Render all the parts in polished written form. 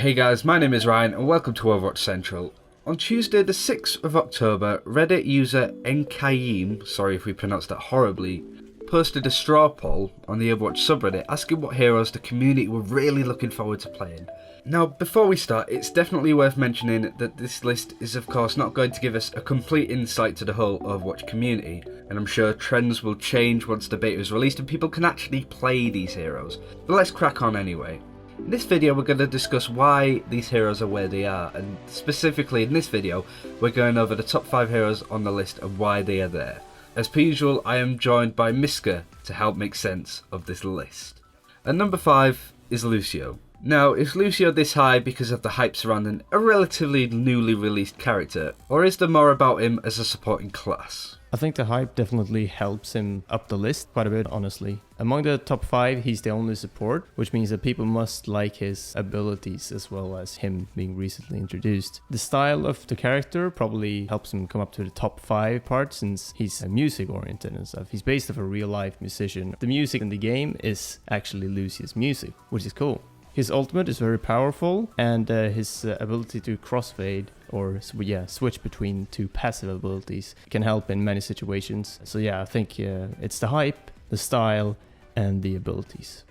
Hey guys, my name is Ryan and welcome to Overwatch Central. On Tuesday the 6th of October, Reddit user Enkayim, sorry if we pronounced that horribly, posted a straw poll on the Overwatch subreddit asking what heroes the community were really looking forward to playing. Now, before we start, it's definitely worth mentioning that this list is of course not going to give us a complete insight to the whole Overwatch community, and I'm sure trends will change once the beta is released and people can actually play these heroes. But let's crack on anyway. In this video we're going to discuss why these heroes are where they are, and specifically in this video we're going over the top 5 heroes on the list and why they are there. As per usual, I am joined by Mysca to help make sense of this list. At number 5 is Lucio. Now, is Lucio this high because of the hype surrounding a relatively newly released character, or is there more about him as a supporting class? I think the hype definitely helps him up the list quite a bit, honestly. Among the top 5, he's the only support, which means that people must like his abilities as well as him being recently introduced. The style of the character probably helps him come up to the top 5 part, since he's music oriented and stuff. He's based off a real life musician. The music in the game is actually Lucio's music, which is cool. His ultimate is very powerful, and his ability to crossfade or switch between two passive abilities can help in many situations. So yeah, I think it's the hype, the style, and the abilities.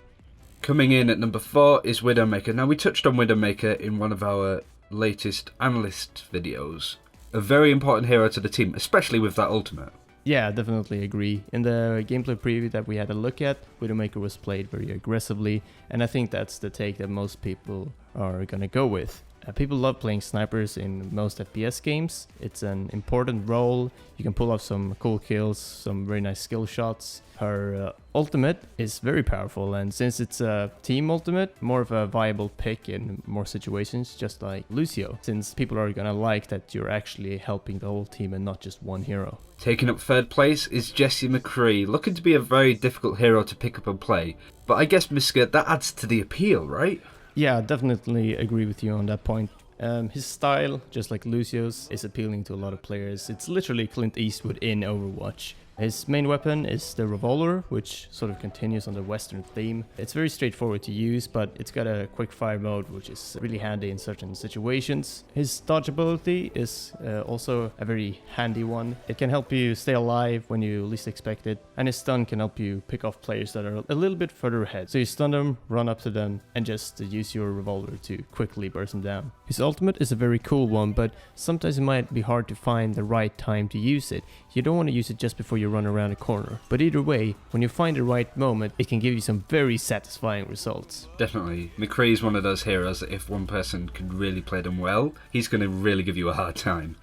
Coming in at number 4 is Widowmaker. Now, we touched on Widowmaker in one of our latest analyst videos. A very important hero to the team, especially with that ultimate. Yeah, definitely agree. In the gameplay preview that we had a look at, Widowmaker was played very aggressively, and I think that's the take that most people are gonna go with. People love playing snipers in most FPS games. It's an important role. You can pull off some cool kills, some very nice skill shots. Her ultimate is very powerful, and since it's a team ultimate, more of a viable pick in more situations, just like Lucio, since people are gonna like that you're actually helping the whole team and not just one hero. Taking up 3rd place is McRae, looking to be a very difficult hero to pick up and play. But I guess, Mysca, that adds to the appeal, right? Yeah, definitely agree with you on that point. His style, just like Lucio's, is appealing to a lot of players. It's literally Clint Eastwood in Overwatch. His main weapon is the revolver, which sort of continues on the western theme. It's very straightforward to use, but it's got a quick fire mode, which is really handy in certain situations. His dodge ability is also a very handy one. It can help you stay alive when you least expect it, and his stun can help you pick off players that are a little bit further ahead. So you stun them, run up to them, and just use your revolver to quickly burst them down. His ultimate is a very cool one, but sometimes it might be hard to find the right time to use it. You don't want to use it just before you run around a corner, but either way, when you find the right moment, it can give you some very satisfying results. Definitely. McRae is one of those heroes that if one person can really play them well, he's going to really give you a hard time.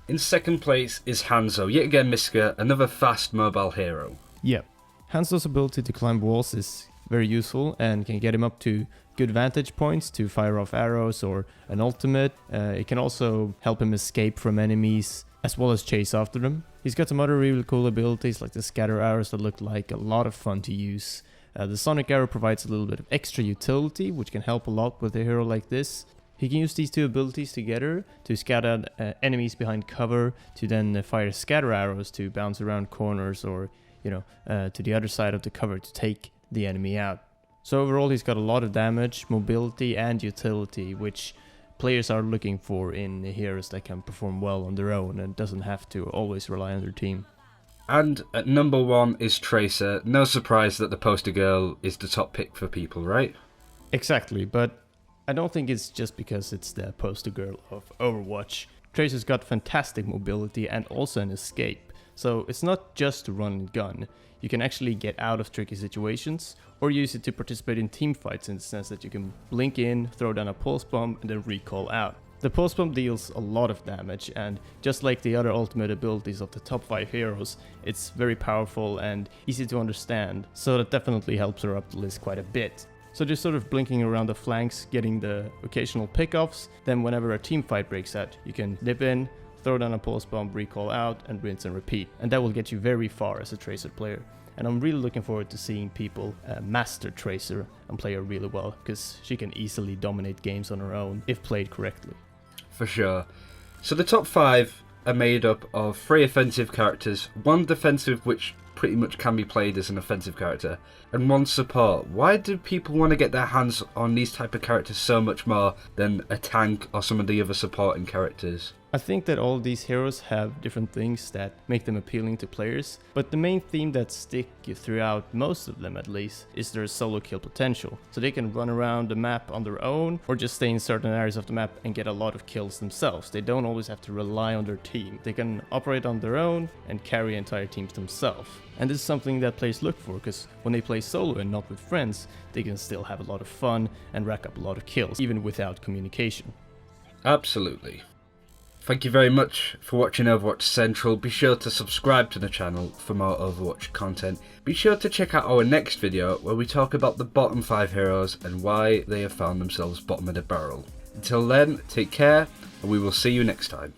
In 2nd place is Hanzo, yet again Mysca, another fast mobile hero. Yep. Hanzo's ability to climb walls is very useful and can get him up to good vantage points to fire off arrows or an ultimate. It can also help him escape from enemies as well as chase after them. He's got some other really cool abilities like the scatter arrows that look like a lot of fun to use. The sonic arrow provides a little bit of extra utility, which can help a lot with a hero like this. He can use these two abilities together to scout out enemies behind cover, to then fire scatter arrows to bounce around corners or, to the other side of the cover to take the enemy out. So overall, he's got a lot of damage, mobility, and utility, which players are looking for in heroes that can perform well on their own and doesn't have to always rely on their team. And at number 1 is Tracer. No surprise that the poster girl is the top pick for people, right? Exactly, but I don't think it's just because it's the poster girl of Overwatch. Tracer's got fantastic mobility and also an escape, so it's not just to run and gun. You can actually get out of tricky situations or use it to participate in team fights, in the sense that you can blink in, throw down a pulse bomb, and then recall out. The pulse bomb deals a lot of damage, and just like the other ultimate abilities of the top 5 heroes, it's very powerful and easy to understand, so that definitely helps her up the list quite a bit. So just sort of blinking around the flanks, getting the occasional pickoffs, then whenever a team fight breaks out, you can dip in, throw down a pulse bomb, recall out, and rinse and repeat. And that will get you very far as a Tracer player. And I'm really looking forward to seeing people master Tracer and play her really well, because she can easily dominate games on her own if played correctly. For sure. So the top 5 are made up of 3 offensive characters, 1 defensive which pretty much can be played as an offensive character, and 1 support. Why do people want to get their hands on these type of characters so much more than a tank or some of the other supporting characters? I think that all these heroes have different things that make them appealing to players, but the main theme that stick throughout most of them at least is their solo kill potential. So they can run around the map on their own or just stay in certain areas of the map and get a lot of kills themselves. They don't always have to rely on their team. They can operate on their own and carry entire teams themselves. And this is something that players look for, because when they play solo and not with friends, they can still have a lot of fun and rack up a lot of kills, even without communication. Absolutely. Thank you very much for watching Overwatch Central. Be sure to subscribe to the channel for more Overwatch content. Be sure to check out our next video where we talk about the bottom 5 heroes and why they have found themselves bottom of the barrel. Until then, take care and we will see you next time.